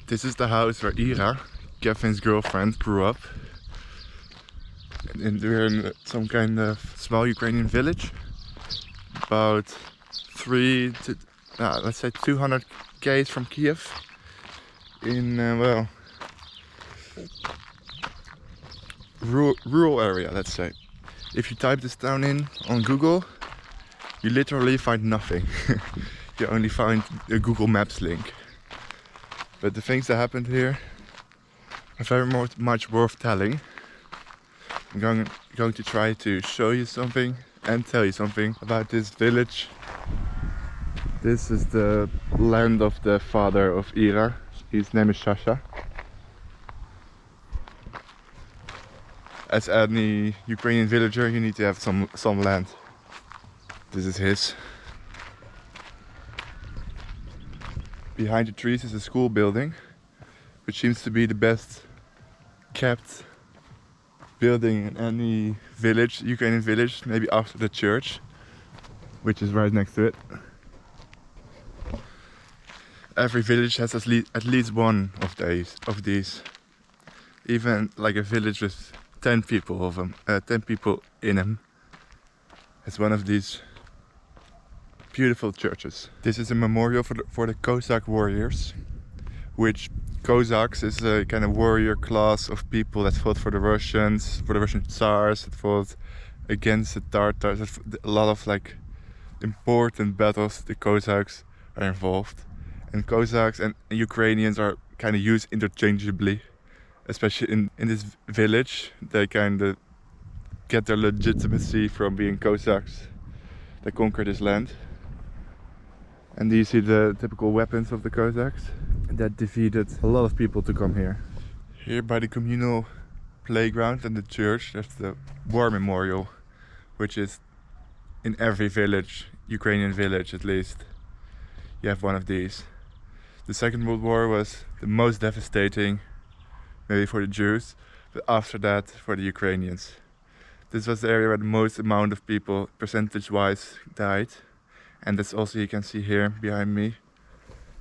This is the house where Ira, Kevin's girlfriend, grew up. And we're in some kind of small Ukrainian village, about 200 k's from Kiev, in rural area, let's say. If you type this down in on Google, you literally find nothing. You only find a Google Maps link. But the things that happened here are very much worth telling. I'm going to try to show you something and tell you something about this village. This is the land of the father of Ira. His name is Sasha. As any Ukrainian villager, you need to have some land. This is his. Behind the trees is a school building, which seems to be the best kept building in any village, Ukrainian village, maybe after the church, which is right next to it. Every village has at least one of these. Even like a village with 10 people in them has one of these beautiful churches. This is a memorial for the Cossack warriors, which Cossacks is a kind of warrior class of people that fought for the Russian Tsars, that fought against the Tartars. A lot of like important battles the Cossacks are involved. And Cossacks and Ukrainians are kind of used interchangeably, especially in this village. They kind of get their legitimacy from being Cossacks that conquered this land. And you see the typical weapons of the Cossacks that defeated a lot of people to come here. Here by the communal playground and the church, there's the war memorial, which is in every village, Ukrainian village at least, you have one of these. The Second World War was the most devastating, maybe for the Jews, but after that for the Ukrainians. This was the area where the most amount of people, percentage-wise, died. And that's also, you can see here behind me,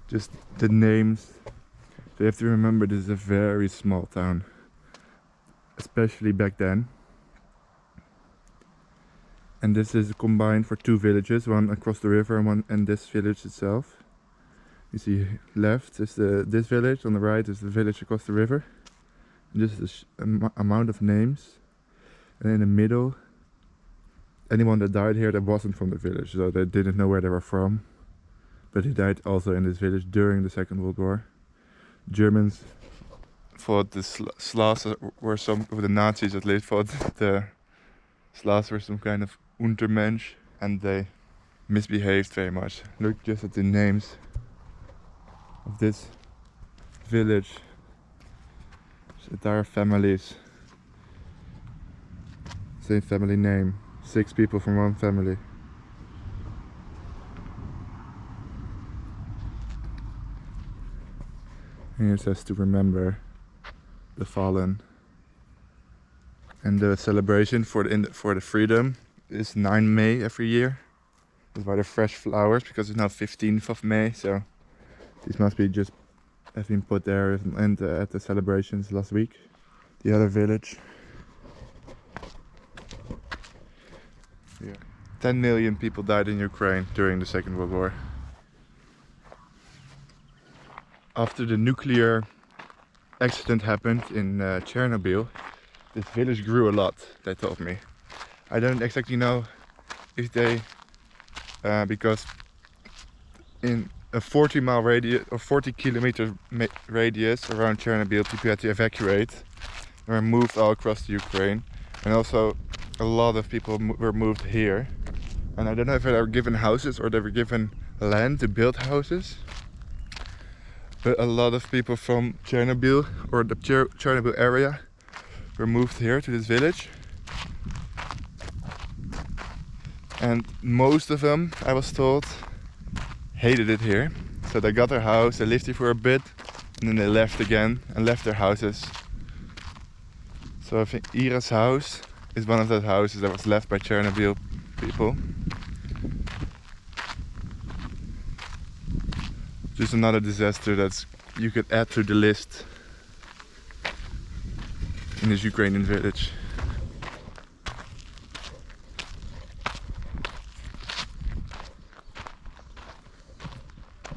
just the names. So you have to remember, this is a very small town, especially back then. And this is combined for two villages, one across the river and one in this village itself. You see left is this village, on the right is the village across the river. And this is the amount of names. And in the middle, anyone that died here that wasn't from the village, so they didn't know where they were from. But he died also in this village during the Second World War. Germans thought the Slavs were the Nazis at least thought the Slavs were some kind of Untermensch, and they misbehaved very much. Look just at the names of this village. It's entire families. Same family name. 6 people from one family. Here it says to remember the fallen. And the celebration for the freedom is 9 May every year. It's by the fresh flowers, because it's now 15th of May, so these must be just have been put there and at the celebrations last week. The other village. Yeah. 10 million people died in Ukraine during the Second World War. After the nuclear accident happened in Chernobyl, this village grew a lot, they told me. I don't exactly know if they, because in a 40-mile radius or 40-kilometer radius around Chernobyl, people had to evacuate and were moved all across the Ukraine. And also a lot of people were moved here. And I don't know if they were given houses or they were given land to build houses. But a lot of people from Chernobyl or the Chernobyl area were moved here to this village. And most of them, I was told, hated it here. So they got their house, they lived here for a bit, and then they left again and left their houses. So I think Ira's house is one of those houses that was left by Chernobyl people. Just another disaster that's you could add to the list in this Ukrainian village.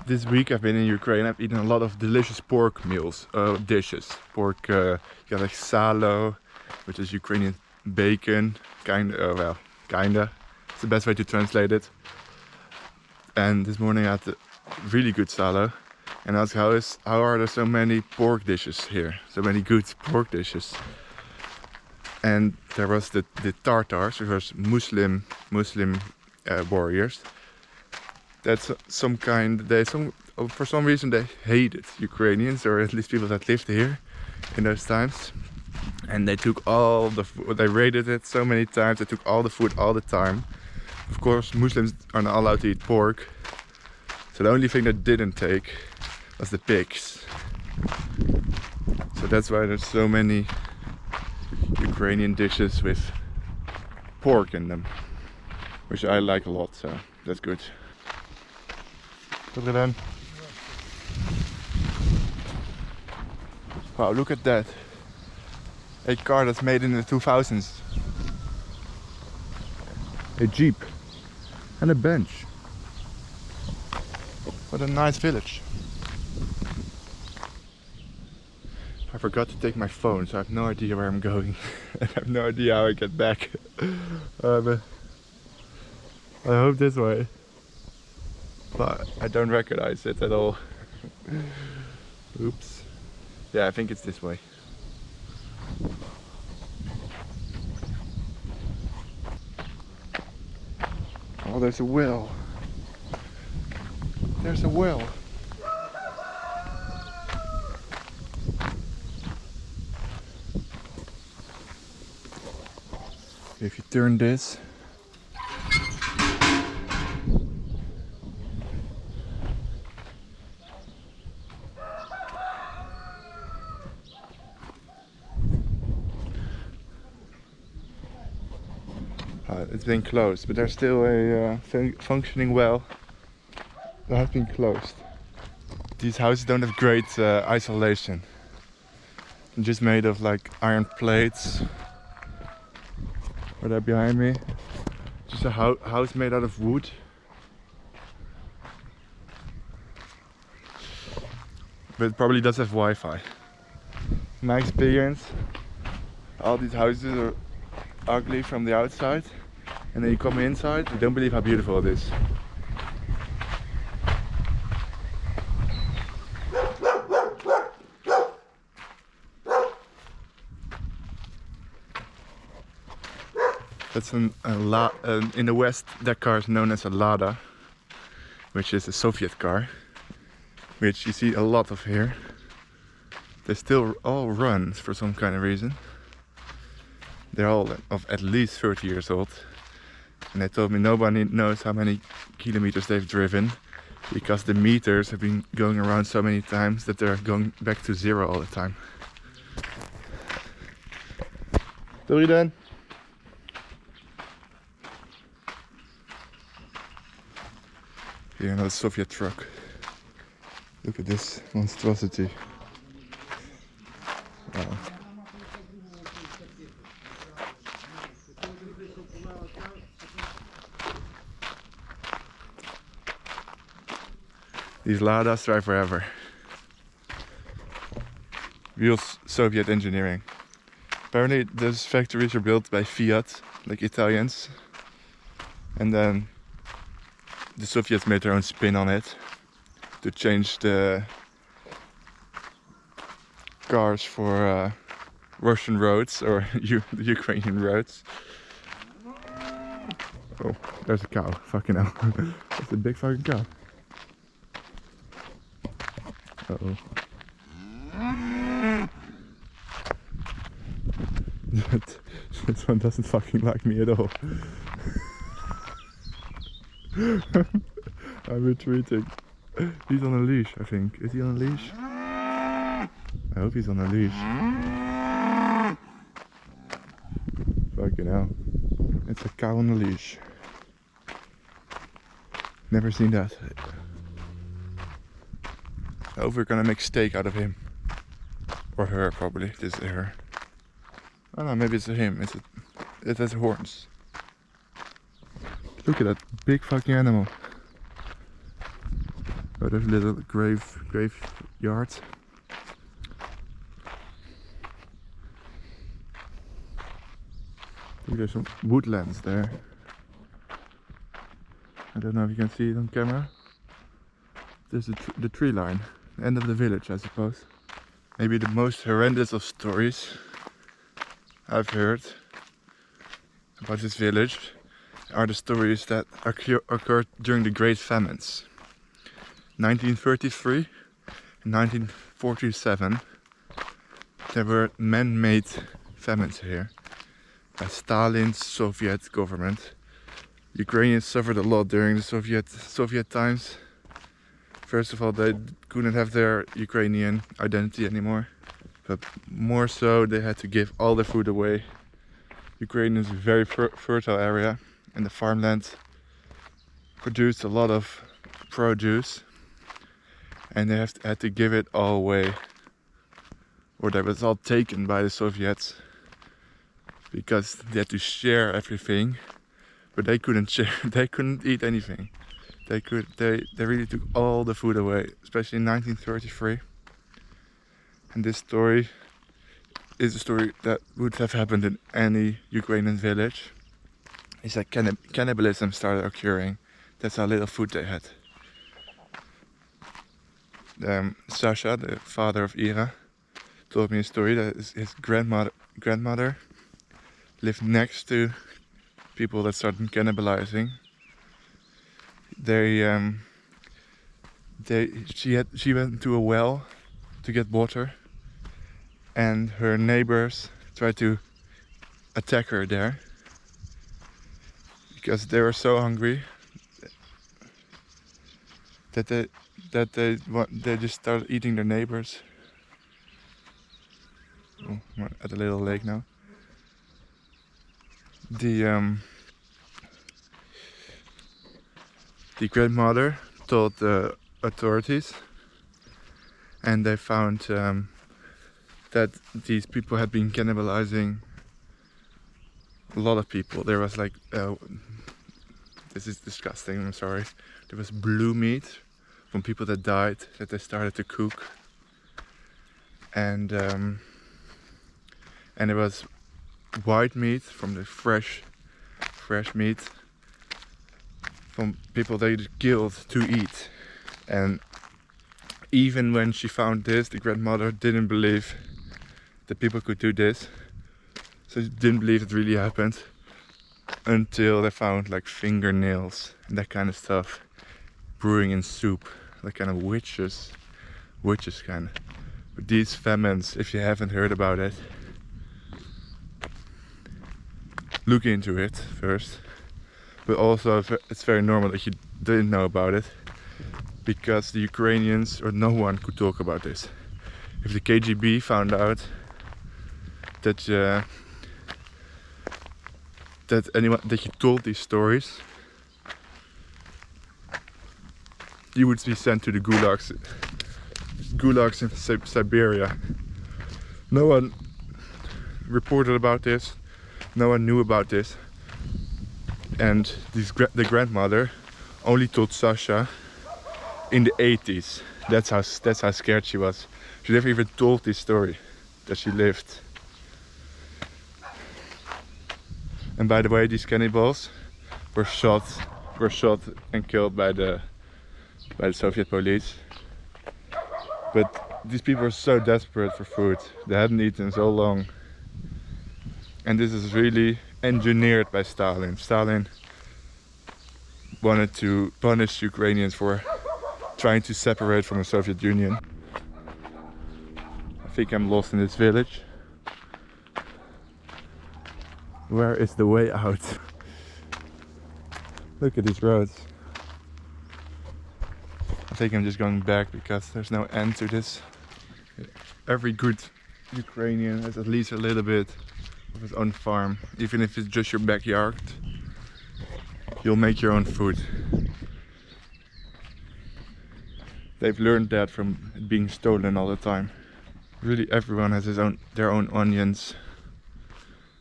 This week I've been in Ukraine. I've eaten a lot of delicious pork meals, dishes. Pork, you got like salo, which is Ukrainian bacon, kinda. It's the best way to translate it. And this morning I had a really good salo. And I asked, how are there so many pork dishes here? So many good pork dishes. And there was the Tartars, which was Muslim warriors. That's some kind. For some reason they hated Ukrainians, or at least people that lived here in those times. And they took all the food. They raided it so many times. They took all the food all the time. Of course, Muslims are not allowed to eat pork. So the only thing they didn't take was the pigs. So that's why there's so many Ukrainian dishes with pork in them, which I like a lot. So that's good. Wow, look at that. A car that's made in the 2000s. A Jeep. And a bench. What a nice village. I forgot to take my phone, so I have no idea where I'm going. I have no idea how I get back. But I hope this way. But I don't recognize it at all. Oops. Yeah, I think it's this way. Oh, there's a well. There's a well. If you turn this, it's been closed, but there's still a functioning well that has been closed. These houses don't have great isolation. They're just made of like iron plates. Or there behind me, just a house made out of wood. But it probably does have Wi-Fi. In my experience, all these houses are ugly from the outside, and then you come inside, you don't believe how beautiful it is. That's in the West, that car is known as a Lada, which is a Soviet car, which you see a lot of here. They still all run for some kind of reason. They're all of at least 30 years old. And they told me nobody knows how many kilometers they've driven, because the meters have been going around so many times that they're going back to zero all the time. Doei dan. Here another Soviet truck. Look at this monstrosity. Wow. These Ladas drive forever. Real Soviet engineering. Apparently those factories are built by Fiat, like Italians. And then the Soviets made their own spin on it to change the cars for Russian roads or the Ukrainian roads. Oh, there's a cow. Fucking hell. That's a big fucking cow. Uh-oh. This one doesn't fucking like me at all. I'm retreating. He's on a leash, I think. Is he on a leash? I hope he's on a leash. Fucking hell. It's a cow on a leash. Never seen that. Oh, we're gonna make steak out of him. Or her, probably. This is her. Oh no, maybe it's a him. It has horns. Look at that big fucking animal. Oh, there's a little graveyard. Look, there's some woodlands there. I don't know if you can see it on camera. There's the tree line. End of the village, I suppose. Maybe the most horrendous of stories I've heard about this village are the stories that occurred during the Great Famines. 1933 and 1947, there were man-made famines here by Stalin's Soviet government. Ukrainians suffered a lot during the Soviet times. First of all, they couldn't have their Ukrainian identity anymore, but more so they had to give all their food away. Ukraine is a very fertile area and the farmland produced a lot of produce, and they had to give it all away, or that was all taken by the Soviets, because they had to share everything, but they couldn't share. They couldn't eat anything. They really took all the food away, especially in 1933. And this story is a story that would have happened in any Ukrainian village. It's that cannibalism started occurring. That's how little food they had. Sasha, the father of Ira, told me a story that his grandmother lived next to people that started cannibalizing. She went to a well to get water, and her neighbors tried to attack her there because they were so hungry that they just started eating their neighbors. Oh, I'm at a little lake now. The grandmother told the authorities, and they found that these people had been cannibalizing a lot of people. There was like, this is disgusting, I'm sorry. There was blue meat from people that died that they started to cook, and there was white meat from the fresh meat from people they killed to eat. And even when she found this, the grandmother didn't believe that people could do this. So she didn't believe it really happened until they found like fingernails and that kind of stuff brewing in soup, like kind of witches kind of. But these famines, if you haven't heard about it, look into it first. But also it's very normal that you didn't know about it, because the Ukrainians or no one could talk about this. If the KGB found out that you told these stories, you would be sent to the gulags in Siberia. No one reported about this, no one knew about this. And the grandmother only told Sasha in the 80s. That's how scared she was. She never even told this story that she lived. And by the way, these cannibals were shot and killed by the Soviet police. But these people were so desperate for food. They hadn't eaten so long. And this is really engineered by Stalin. Stalin wanted to punish Ukrainians for trying to separate from the Soviet Union. I think I'm lost in this village. Where is the way out? Look at these roads. I think I'm just going back because there's no end to this. Every good Ukrainian has at least a little bit of his own farm, even if it's just your backyard. You'll make your own food. They've learned that from it being stolen all the time. Really, everyone has their own onions,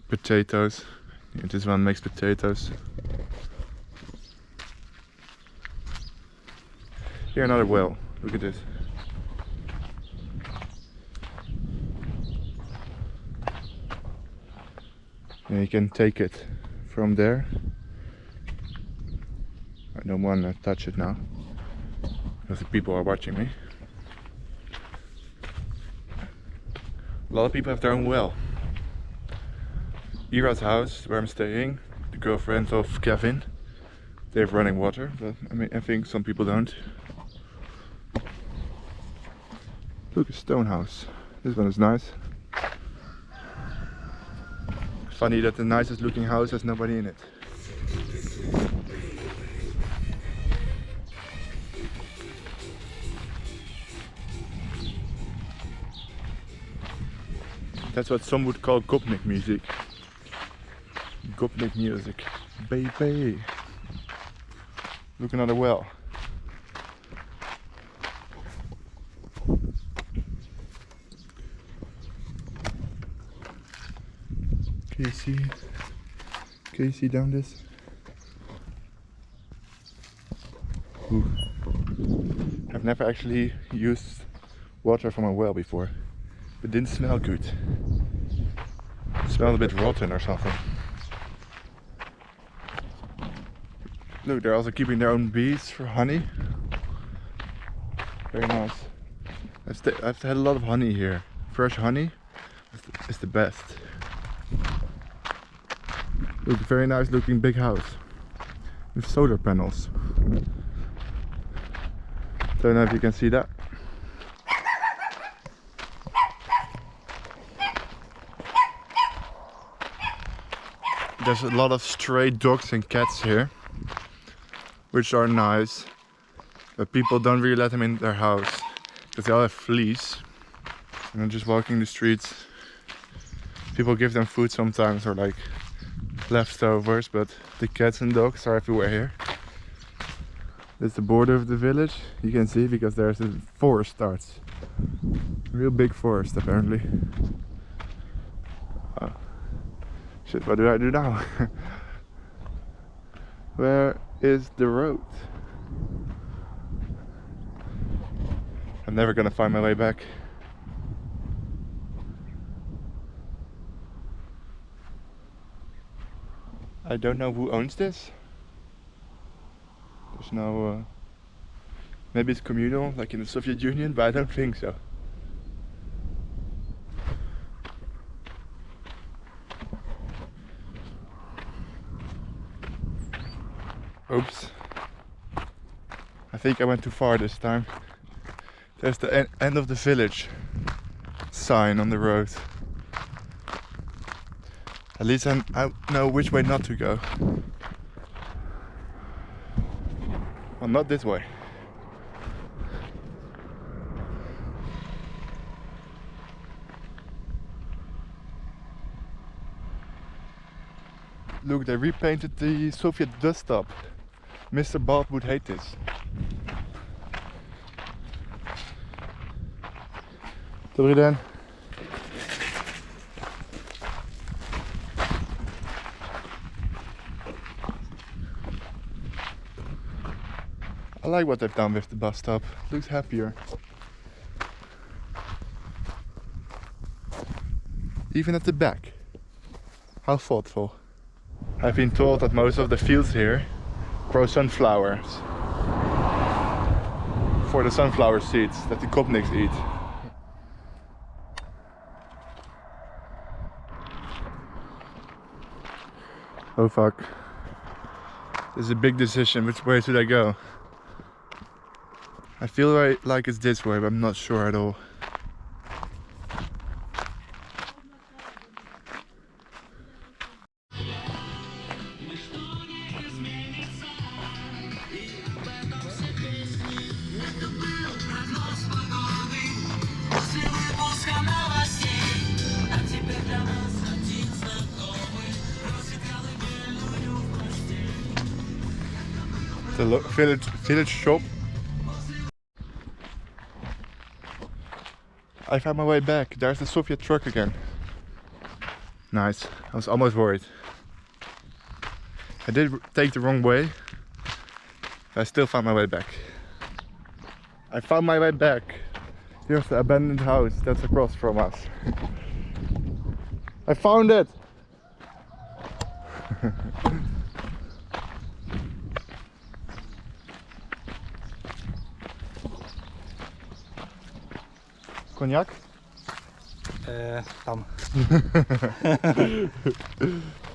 potatoes. Yeah, this one makes potatoes. Here another well. Look at this. And you can take it from there. I don't want to touch it now because the people are watching me. A lot of people have their own well. Ira's house, where I'm staying, the girlfriend of Kevin, they have running water, but I think some people don't. Look, a stone house. This one is nice. Funny that the nicest looking house has nobody in it. That's what some would call gopnik music. Gopnik music. Baby. Look, another well. Can you see down this? Ooh. I've never actually used water from a well before. It didn't smell good. It smelled a bit rotten or something. Look, they're also keeping their own bees for honey. Very nice. I've had a lot of honey here. Fresh honey is the best. Look, very nice looking big house with solar panels. Don't know if you can see that. There's a lot of stray dogs and cats here, which are nice, but people don't really let them in their house because they all have fleas. And they're just walking the streets. People give them food sometimes, or like leftovers, but the cats and dogs are everywhere here. That's the border of the village, you can see, because there's a forest starts. A real big forest apparently. Oh. Shit, what do I do now? Where is the road? I'm never gonna find my way back. I don't know who owns this. There's no... maybe it's communal, like in the Soviet Union, but I don't think so. Oops. I think I went too far this time. There's the end of the village sign on the road. At least I know which way not to go. Well, not this way. Look, they repainted the Soviet bus stop. Mr. Bald would hate this. Dobrý den. I like what they've done with the bus stop. Looks happier. Even at the back. How thoughtful. I've been told that most of the fields here grow sunflowers for the sunflower seeds that the Kopniks eat. Oh fuck. This is a big decision. Which way should I go? I feel like it's this way, but I'm not sure at all. The village shop. I found my way back. There's the Soviet truck again. Nice. I was almost worried. I did take the wrong way. But I still found my way back. I found my way back. Here's the abandoned house that's across from us. I found it! Cognac? Tam.